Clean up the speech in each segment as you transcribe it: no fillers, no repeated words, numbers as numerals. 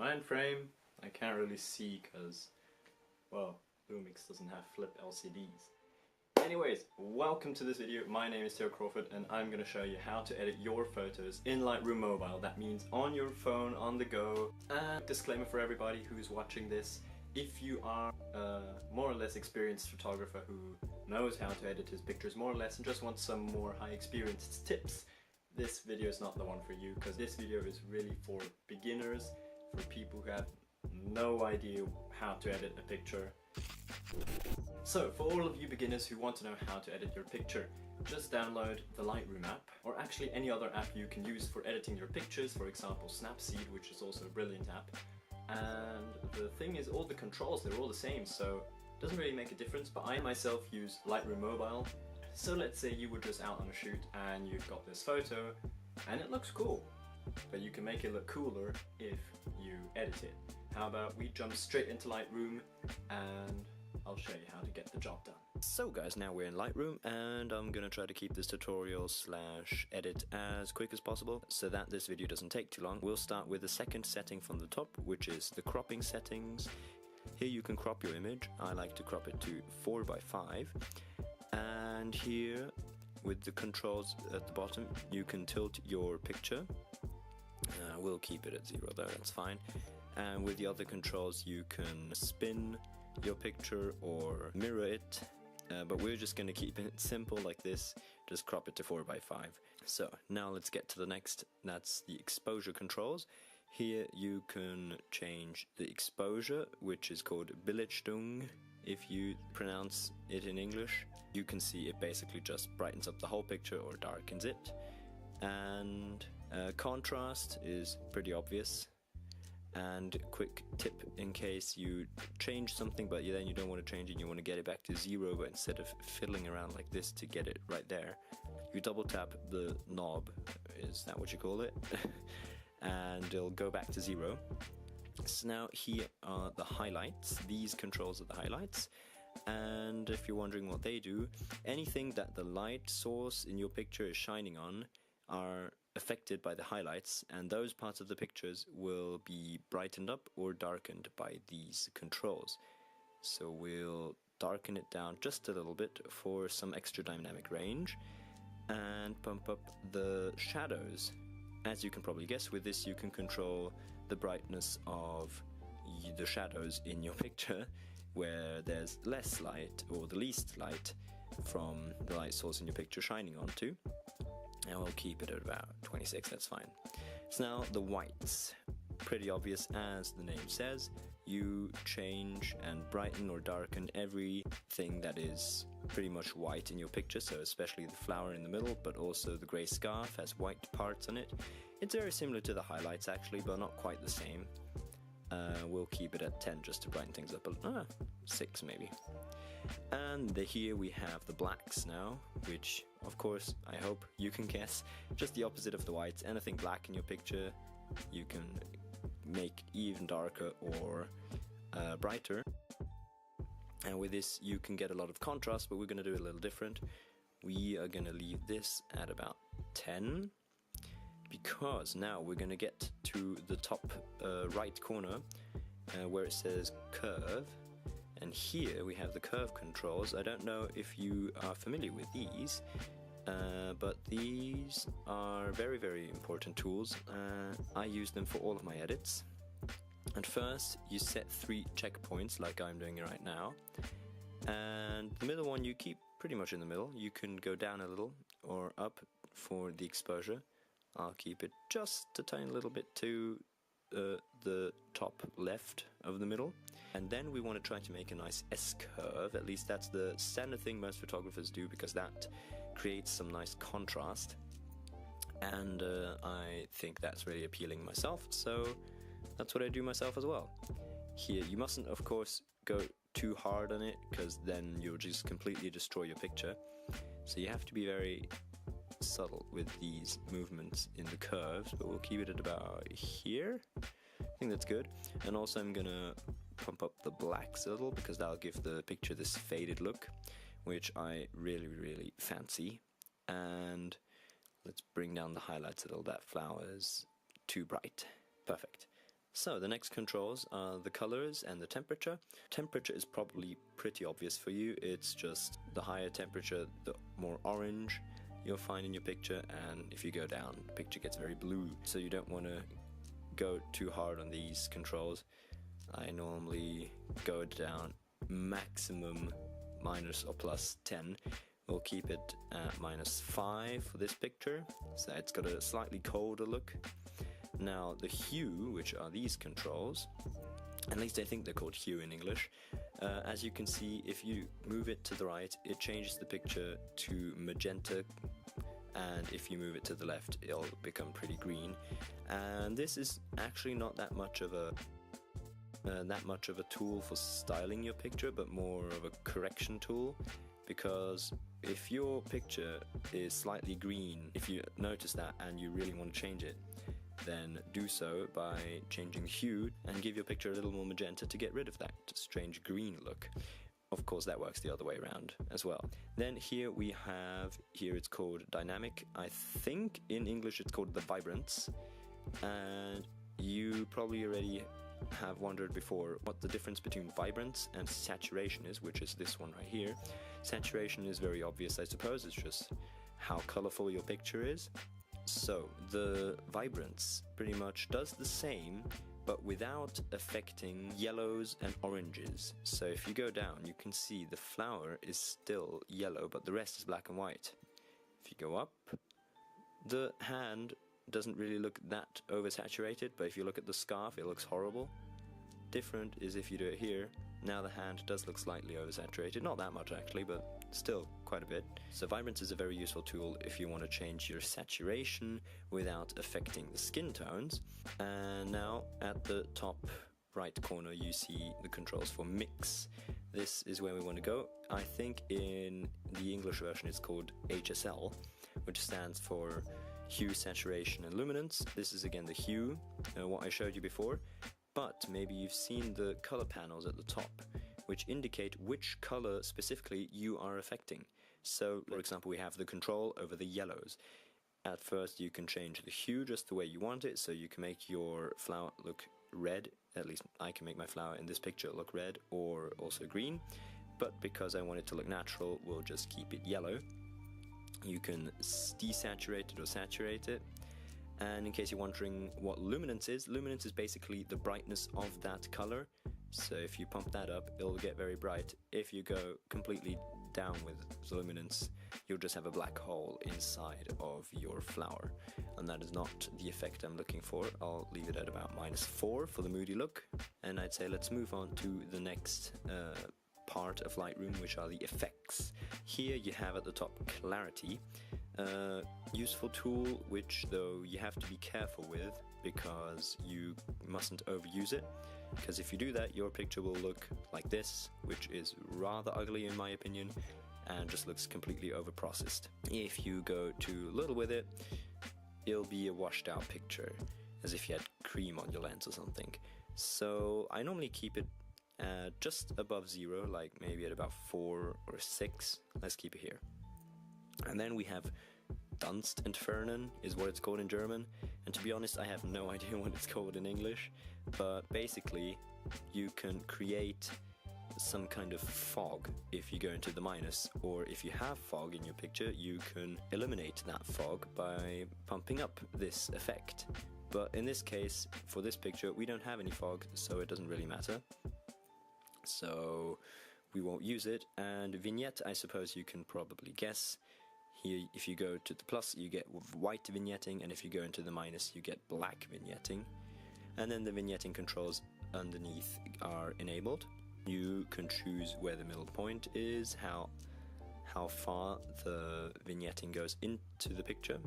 mind frame I can't really see because, well, Lumix doesn't have flip LCDs. Anyways, welcome to this video. My name is Teo Crawford and I'm going to show you how to edit your photos in Lightroom Mobile. That means on your phone, on the go. And disclaimer for everybody who's watching this, if you are a more or less experienced photographer who knows how to edit his pictures more or less and just wants some more high experienced tips, this video is not the one for you, because this video is really for beginners, for people who have no idea how to edit a picture. So for all of you beginners who want to know how to edit your picture, just download the Lightroom app, or actually any other app you can use for editing your pictures, for example Snapseed, which is also a brilliant app. And the thing is, all the controls, they're all the same, so it doesn't really make a difference, but I myself use Lightroom Mobile. So let's say you were just out on a shoot and you've got this photo and it looks cool, but you can make it look cooler if you edit it. How about we jump straight into Lightroom and I'll show you how to get the job done. So guys, now we're in Lightroom and I'm gonna try to keep this tutorial / edit as quick as possible so that this video doesn't take too long. We'll start with the second setting from the top, which is the cropping settings. Here you can crop your image. I like to crop it to 4:5. And here with the controls at the bottom you can tilt your picture. We'll keep it at 0 though, that's fine. And with the other controls you can spin your picture or mirror it, but we're just going to keep it simple like this, just crop it to 4:5. So now let's get to the next, that's the exposure controls. Here you can change the exposure, which is called Belichtung if you pronounce it in English. You can see it basically just brightens up the whole picture or darkens it. And contrast is pretty obvious. And quick tip in case you change something but then you don't want to change it, you want to get it back to 0, but instead of fiddling around like this to get it right there, you double tap the knob, is that what you call it? And it'll go back to 0. So now here are the highlights. These controls are the highlights, and if you're wondering what they do, anything that the light source in your picture is shining on are affected by the highlights, and those parts of the pictures will be brightened up or darkened by these controls. So we'll darken it down just a little bit for some extra dynamic range and pump up the shadows. As you can probably guess, with this you can control the brightness of the shadows in your picture, where there's less light or the least light from the light source in your picture shining onto. And we'll keep it at about 26, that's fine. So now the whites, pretty obvious as the name says. You change and brighten or darken everything that is pretty much white in your picture, so especially the flower in the middle, but also the grey scarf has white parts on it. It's very similar to the highlights actually, but not quite the same. We'll keep it at 10 just to brighten things up, 6 maybe. And here we have the blacks now, which of course I hope you can guess, just the opposite of the whites. Anything black in your picture you can make even darker or brighter. And with this you can get a lot of contrast, but we're going to do it a little different. We are going to leave this at about 10, because now we're going to get to the top right corner where it says curve, and here we have the curve controls. I don't know if you are familiar with these, but these are very, very important tools. I use them for all of my edits. And first you set 3 checkpoints like I'm doing right now, and the middle one you keep pretty much in the middle. You can go down a little or up for the exposure. I'll keep it just a tiny little bit to the top left of the middle. And then we want to try to make a nice S-curve, at least that's the standard thing most photographers do, because that creates some nice contrast. And I think that's really appealing myself, so that's what I do myself as well. Here you mustn't of course go too hard on it, because then you'll just completely destroy your picture. So you have to be very subtle with these movements in the curves, but we'll keep it at about here. I think that's good. And also I'm gonna pump up the blacks a little, because that'll give the picture this faded look, which I really, really fancy. And let's bring down the highlights a little. That flower is too bright. Perfect. So the next controls are the colors and the temperature. Temperature is probably pretty obvious for you. It's just the higher temperature, the more orange you'll find in your picture, and if you go down, the picture gets very blue. So you don't want to go too hard on these controls. I normally go down maximum minus or plus 10. We'll keep it at -5 for this picture, so it's got a slightly colder look. Now the hue, which are these controls, at least I think they're called hue in English, as you can see, if you move it to the right, it changes the picture to magenta, and if you move it to the left, it'll become pretty green. And this is actually not that much of a tool for styling your picture, but more of a correction tool, because if your picture is slightly green, if you notice that and you really want to change it, then do so by changing the hue and give your picture a little more magenta to get rid of that strange green look. Of course, that works the other way around as well. Then here we have, here it's called dynamic. I think in English it's called the vibrance, and you probably already have wondered before what the difference between vibrance and saturation is, which is this one right here. Saturation is very obvious, I suppose. It's just how colorful your picture is. So the vibrance pretty much does the same, but without affecting yellows and oranges. So if you go down, you can see the flower is still yellow, but the rest is black and white. If you go up, the hand doesn't really look that oversaturated, but if you look at the scarf, it looks horrible. Different is if you do it here. Now the hand does look slightly oversaturated, not that much actually, but still quite a bit. So vibrance is a very useful tool if you want to change your saturation without affecting the skin tones. And now at the top right corner you see the controls for mix. This is where we want to go. I think in the English version it's called HSL, which stands for hue, saturation and luminance. This is again the hue, what I showed you before. But maybe you've seen the color panels at the top, which indicate which color specifically you are affecting. So, for example, we have the control over the yellows. At first you can change the hue just the way you want it, so you can make your flower look red. At least I can make my flower in this picture look red or also green. But because I want it to look natural, we'll just keep it yellow. You can desaturate it or saturate it. And in case you're wondering what luminance is basically the brightness of that color. So if you pump that up, it'll get very bright. If you go completely down with luminance, you'll just have a black hole inside of your flower. And that is not the effect I'm looking for. I'll leave it at about -4 for the moody look. And I'd say let's move on to the next part of Lightroom, which are the effects. Here you have at the top clarity. Useful tool, which though you have to be careful with because you mustn't overuse it, because if you do that your picture will look like this, which is rather ugly in my opinion and just looks completely over processed. If you go too little with it, it'll be a washed out picture, as if you had cream on your lens or something. So I normally keep it just above 0, like maybe at about 4 or 6. Let's keep it here. And then we have Dunstentfernen is what it's called in German, and to be honest I have no idea what it's called in English, but basically you can create some kind of fog if you go into the minus, or if you have fog in your picture you can eliminate that fog by pumping up this effect. But in this case, for this picture, we don't have any fog, so it doesn't really matter. So we won't use it. And vignette, I suppose you can probably guess. Here, if you go to the plus, you get white vignetting, and if you go into the minus, you get black vignetting. And then the vignetting controls underneath are enabled. You can choose where the middle point is, how far the vignetting goes into the picture.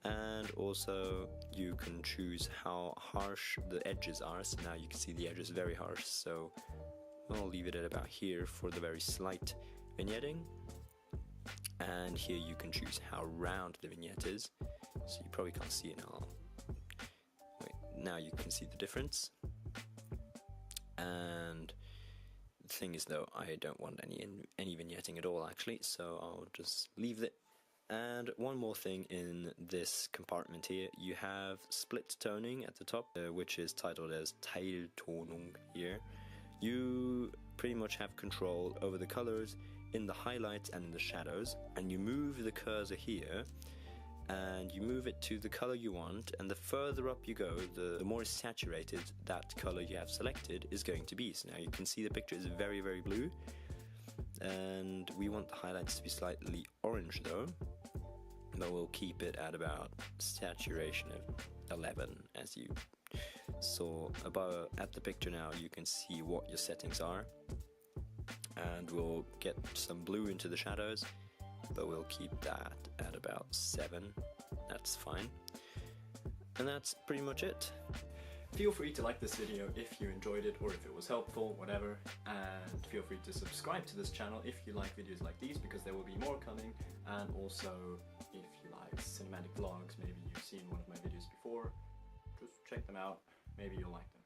And also you can choose how harsh the edges are. So now you can see the edges very harsh, so I'll leave it at about here for the very slight vignetting. And here you can choose how round the vignette is, so you probably can't see it now. Wait, now you can see the difference. And the thing is though, I don't want any vignetting at all actually, so I'll just leave it And one more thing in this compartment here, you have split toning at the top, which is titled as Teiltonung here. You pretty much have control over the colors in the highlights and in the shadows, and you move the cursor here and you move it to the color you want, and the further up you go, the more saturated that color you have selected is going to be. So now you can see the picture is very, very blue, and we want the highlights to be slightly orange though, but we'll keep it at about saturation of 11. As you saw above at the picture now, you can see what your settings are, and we'll get some blue into the shadows, but we'll keep that at about 7. That's fine. And that's pretty much it. Feel free to like this video if you enjoyed it or if it was helpful, whatever, and feel free to subscribe to this channel if you like videos like these, because there will be more coming. And also, if you like cinematic vlogs, maybe you've seen one of my videos before, just check them out, maybe you'll like them.